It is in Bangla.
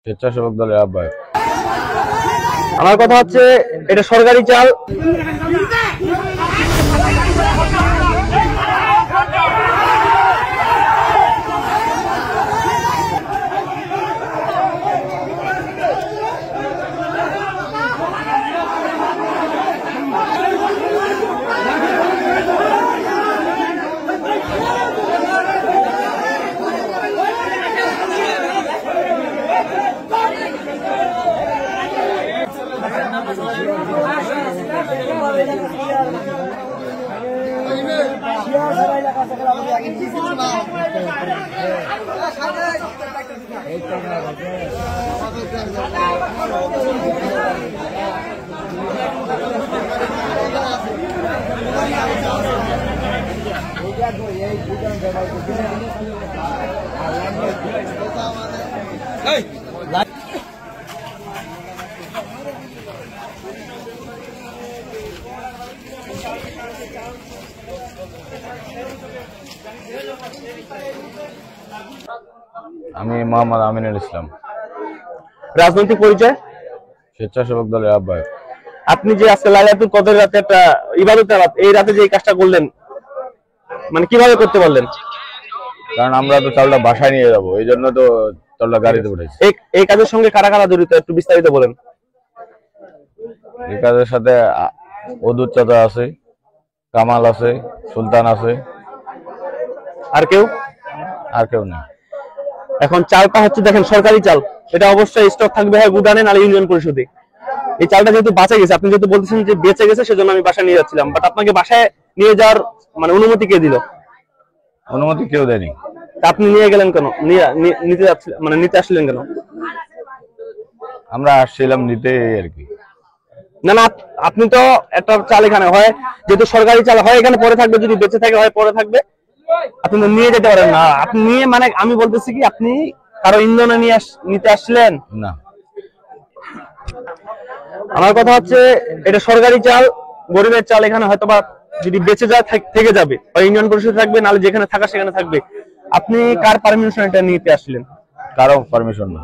স্বেচ্ছাসেবক দলের আহ্বায়ক। আমার কথা হচ্ছে এটা সরকারি চাল। আমি মোহাম্মদ আমিনুল ইসলাম। রাজনৈতিক পরিচয়? স্বেচ্ছাসেবক দলের আহ্বায়ক। আপনি যে আজকে লাইলাতুল কদর রাতে একটা ইবাদতের রাত, এই রাতে যে এই কাজটা করলেন, মানে কিভাবে করতে পারলেন? কারণ আমরা তো চালটা বাসায় নিয়ে যাবো, এই জন্য তো চালটা গাড়িতে উঠেছি। এই কাজের সঙ্গে কারা কারা জড়িত, একটু বিস্তারিত বলেন। এই কাজের সাথে অদূর চাচা আছে, কামাল আছে, সুলতান আছে। আর কেউ? আর কেউ নেই। এখন চালটা হচ্ছে দেখেন সরকারি চাল, এটা অবশ্যই স্টক থাকবে হয় গুদানে নালে ইউনিয়ন পরিষদে। এই চালটা যেহেতু বাঁচা গেছে, আপনি যেহেতু বলতেছেন যে বেঁচে গেছে, সেজন্য আমি বাসায় নিয়ে যাচ্ছিলাম, বাট আপনাকে বাসায় নিয়ে যাওয়ার মানে অনুমতি কে দিল? অনুমতি কেউ দেয়নি। আপনি নিয়ে গেলেন কেন? নিতে যাচ্ছিলেন মানে নিতে আসলেন কেন? আমরা আসছিলাম নিতে আর কি। না না, আপনি তো একটা চাল এখানে হয় যেহেতু সরকারি চাল হয় এখানে পরে থাকবে, যদি বেঁচে থাকে হয় পরে থাকবে, আপনি তো নিয়ে যেতে পারেন না। আপনি নিয়ে মানে আমি বলতেছি কি আপনি কারো ইন্ধনে নিতে আসলেন না। আমার কথা হচ্ছে এটা সরকারি চাল, গরিবের চাল, এখানে হয়তো বা যদি বেঁচে যায় থেকে যাবে, বা ইউনিয়ন পরিষদে থাকবে, নাহলে যেখানে থাকা সেখানে থাকবে। আপনি কার পারমিশন এটা নিতে আসলেন? কারো পারমিশন না।